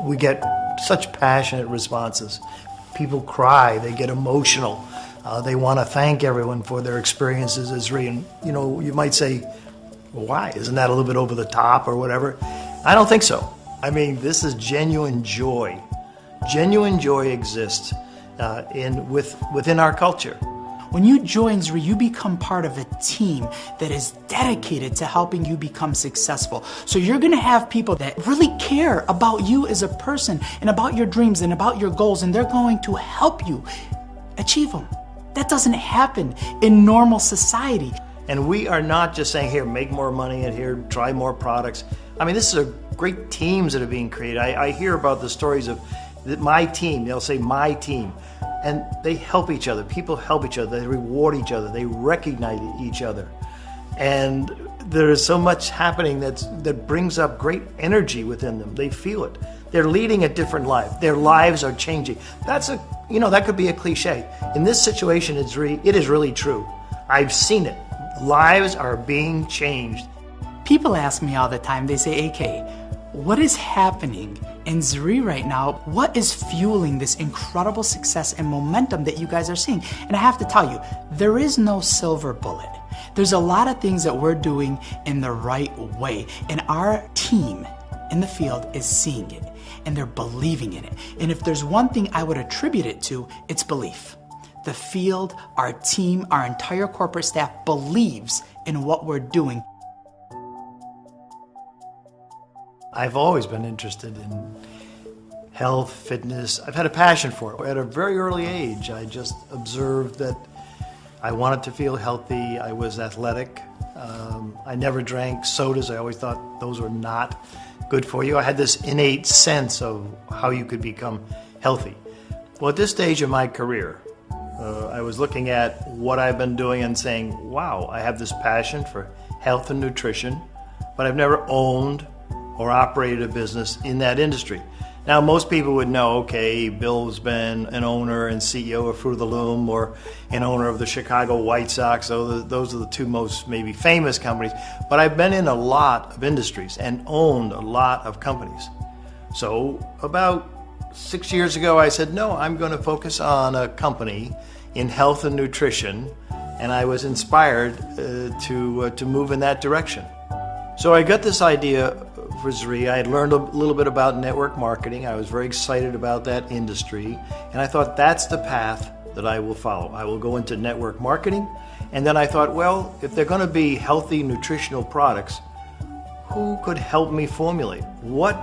We get such passionate responses. People cry, they get emotional. They want to thank everyone for their experiences as Zrii. And you might say, well, why? Isn't that a little bit over the top or whatever? I don't think so. I mean, this is genuine joy. Genuine joy exists within our culture. When you join Zrii, you become part of a team that is dedicated to helping you become successful. So you're gonna have people that really care about you as a person and about your dreams and about your goals, and they're going to help you achieve them. That doesn't happen in normal society. And we are not just saying, here, make more money, and here, try more products. I mean, this is great teams that are being created. I hear about the stories of my team. They'll say, my team. And they help each other. People help each other. They reward each other. They recognize each other. And there is so much happening that brings up great energy within them. They feel it. They're leading a different life. Their lives are changing. That could be a cliche. In this situation at Zrii, it is really true. I've seen it. Lives are being changed. People ask me all the time, they say, AK, what is happening in Zrii right now? What is fueling this incredible success and momentum that you guys are seeing? And I have to tell you, there is no silver bullet. There's a lot of things that we're doing in the right way, and our team in the field is seeing it, and they're believing in it. And if there's one thing I would attribute it to, it's belief. The field, our team, our entire corporate staff believes in what we're doing. I've always been interested in health, fitness. I've had a passion for it. At a very early age, I just observed that I wanted to feel healthy. I was athletic. I never drank sodas. I always thought those were not good for you. I had this innate sense of how you could become healthy. Well, at this stage of my career, I was looking at what I've been doing and saying, wow, I have this passion for health and nutrition, but I've never owned or operated a business in that industry. Now, most people would know, okay, Bill's been an owner and CEO of Fruit of the Loom, or an owner of the Chicago White Sox, so those are the two most maybe famous companies. But I've been in a lot of industries and owned a lot of companies. So about 6 years ago, I said, no, I'm going to focus on a company in health and nutrition, and I was inspired to move in that direction. So I got this idea for Zrii. I had learned a little bit about network marketing. I was very excited about that industry, and I thought that's the path that I will follow. I will go into network marketing, and then I thought, well, if they're going to be healthy nutritional products, who could help me formulate? What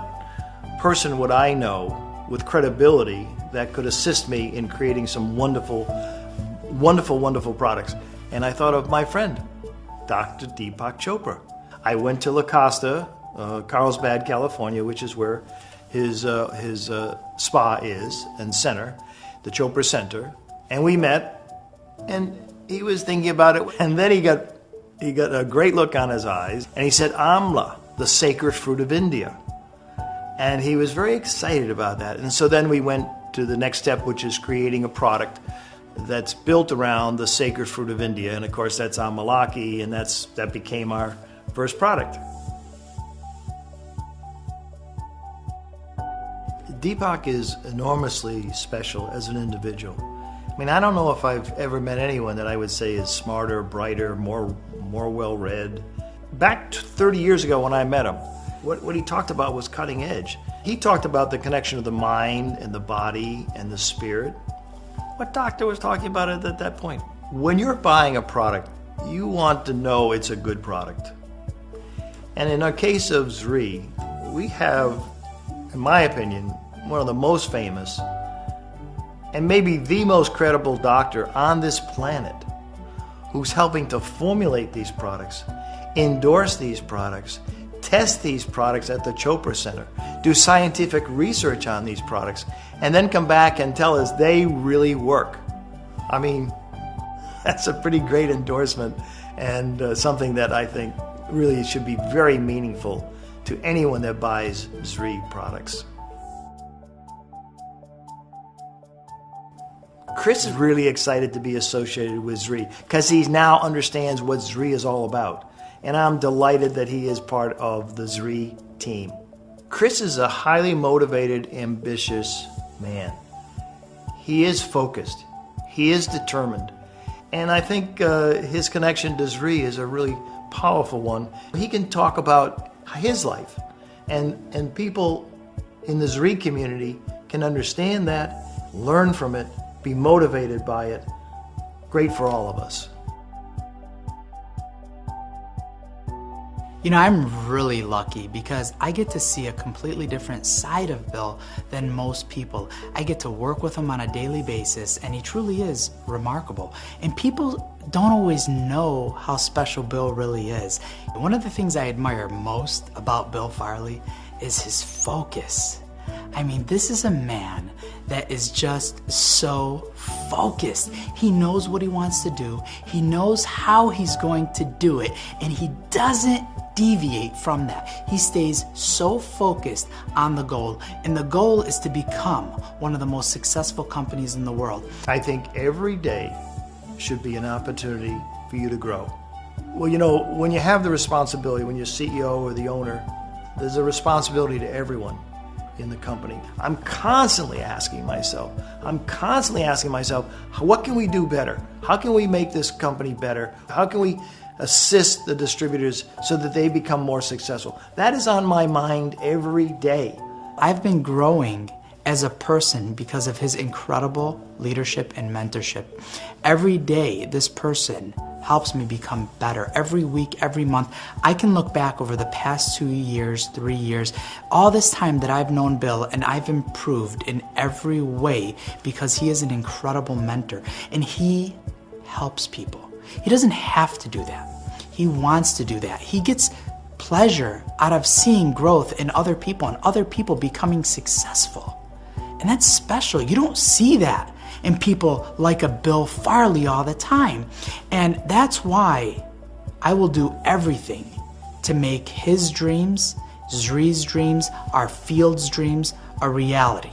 person would I know with credibility that could assist me in creating some wonderful, wonderful, wonderful products? And I thought of my friend, Dr. Deepak Chopra. I went to La Costa, Carlsbad, California, which is where his spa is and center, the Chopra Center, and we met, and he was thinking about it, and then he got a great look on his eyes, and he said, Amla, the sacred fruit of India. And he was very excited about that. And so then we went to the next step, which is creating a product that's built around the sacred fruit of India, and of course that's Amalaki, and that became our first product. Deepak is enormously special as an individual. I mean, I don't know if I've ever met anyone that I would say is smarter, brighter, more well-read. Back 30 years ago when I met him, what he talked about was cutting edge. He talked about the connection of the mind and the body and the spirit. What doctor was talking about it at that point? When you're buying a product, you want to know it's a good product. And in our case of Zrii, we have, in my opinion, one of the most famous and maybe the most credible doctor on this planet who's helping to formulate these products, endorse these products, test these products at the Chopra Center, do scientific research on these products, and then come back and tell us they really work. I mean, that's a pretty great endorsement, and something that I think really should be very meaningful to anyone that buys Zrii products. Chris is really excited to be associated with Zrii because he now understands what Zrii is all about. And I'm delighted that he is part of the Zrii team. Chris is a highly motivated, ambitious man. He is focused. He is determined. And I think his connection to Zrii is a really powerful one. He can talk about his life, and people in the Zrii community can understand that, learn from it, be motivated by it. Great for all of us. You know, I'm really lucky because I get to see a completely different side of Bill than most people. I get to work with him on a daily basis, and he truly is remarkable. And people don't always know how special Bill really is. One of the things I admire most about Bill Farley is his focus. I mean, this is a man that is just so focused. He knows what he wants to do. He knows how he's going to do it, and he doesn't deviate from that. He stays so focused on the goal, and the goal is to become one of the most successful companies in the world. I think every day should be an opportunity for you to grow. Well, you know, when you have the responsibility, when you're CEO or the owner, there's a responsibility to everyone in the company. I'm constantly asking myself, what can we do better? How can we make this company better? How can we assist the distributors so that they become more successful? That is on my mind every day. I've been growing as a person because of his incredible leadership and mentorship. Every day, this person helps me become better. Every week, every month, I can look back over the past 2 years, 3 years, all this time that I've known Bill, and I've improved in every way because he is an incredible mentor, and he helps people. He doesn't have to do that. He wants to do that. He gets pleasure out of seeing growth in other people and other people becoming successful. And that's special. You don't see that in people like a Bill Farley all the time. And that's why I will do everything to make his dreams, Zrii's dreams, our field's dreams a reality.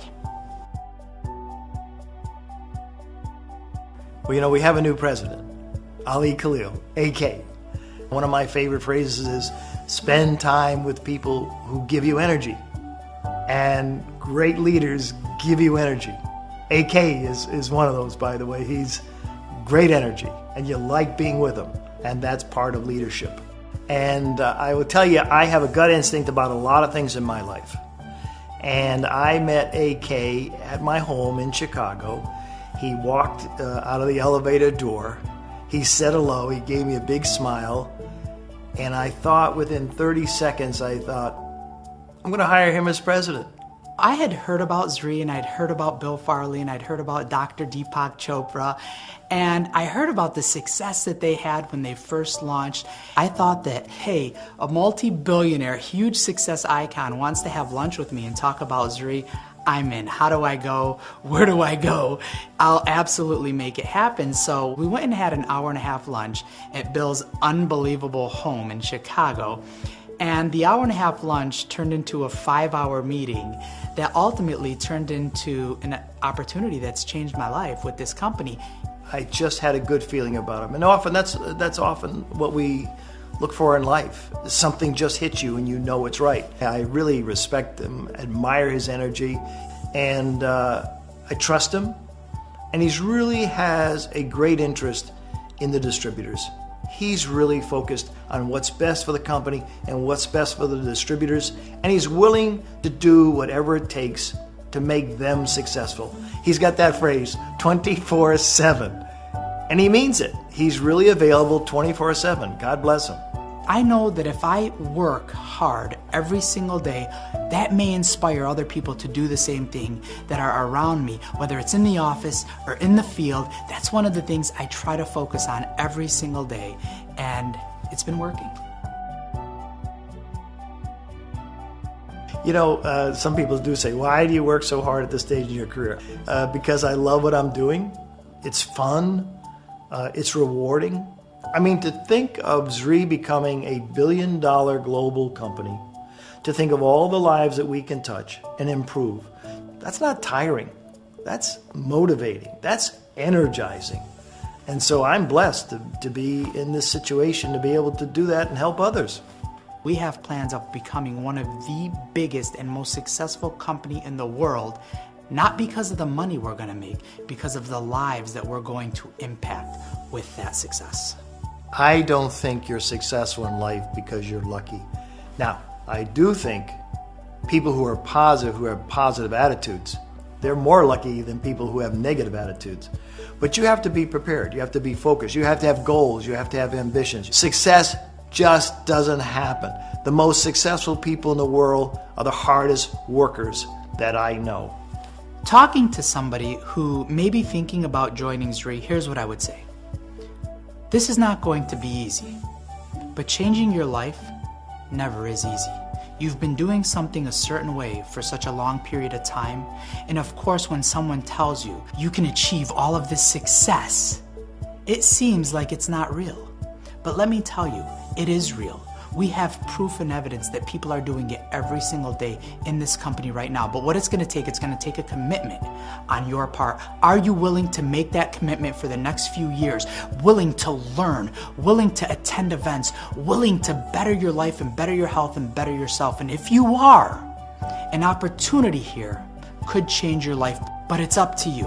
Well, you know, we have a new president, Ali Khalil, AK. One of my favorite phrases is, spend time with people who give you energy. And great leaders give you energy. AK is one of those, by the way. He's great energy, and you like being with him, and that's part of leadership. And I will tell you, I have a gut instinct about a lot of things in my life. And I met AK at my home in Chicago. He walked out of the elevator door. He said hello. He gave me a big smile. And I thought within 30 seconds, I'm going to hire him as president. I had heard about Zrii, and I'd heard about Bill Farley, and I'd heard about Dr. Deepak Chopra, and I heard about the success that they had when they first launched. I thought that, hey, a multi-billionaire, huge success icon wants to have lunch with me and talk about Zrii. I'm in. How do I go? Where do I go? I'll absolutely make it happen. So we went and had an hour-and-a-half lunch at Bill's unbelievable home in Chicago. And the hour-and-a-half lunch turned into a 5-hour meeting that ultimately turned into an opportunity that's changed my life with this company. I just had a good feeling about him. And often that's often what we look for in life. Something just hits you and you know it's right. I really respect him, admire his energy, and I trust him. And he really has a great interest in the distributors. He's really focused on what's best for the company and what's best for the distributors, and he's willing to do whatever it takes to make them successful. He's got that phrase, 24/7, and he means it. He's really available 24/7. God bless him. I know that if I work hard every single day, that may inspire other people to do the same thing that are around me, whether it's in the office or in the field. That's one of the things I try to focus on every single day, and it's been working. You know, some people do say, why do you work so hard at this stage in your career? Because I love what I'm doing. It's fun. It's rewarding. I mean, to think of Zrii becoming a billion-dollar global company, to think of all the lives that we can touch and improve, that's not tiring. That's motivating. That's energizing. And so I'm blessed to be in this situation, to be able to do that and help others. We have plans of becoming one of the biggest and most successful company in the world, not because of the money we're gonna make, because of the lives that we're going to impact with that success. I don't think you're successful in life because you're lucky. Now, I do think people who are positive, who have positive attitudes, they're more lucky than people who have negative attitudes. But you have to be prepared. You have to be focused. You have to have goals. You have to have ambitions. Success just doesn't happen. The most successful people in the world are the hardest workers that I know. Talking to somebody who may be thinking about joining Zrii, here's what I would say. This is not going to be easy, but changing your life never is easy. You've been doing something a certain way for such a long period of time, and of course when someone tells you you can achieve all of this success, it seems like it's not real. But let me tell you, it is real. We have proof and evidence that people are doing it every single day in this company right now. But what it's gonna take a commitment on your part. Are you willing to make that commitment for the next few years? Willing to learn, willing to attend events, willing to better your life and better your health and better yourself? And if you are, an opportunity here could change your life, but it's up to you.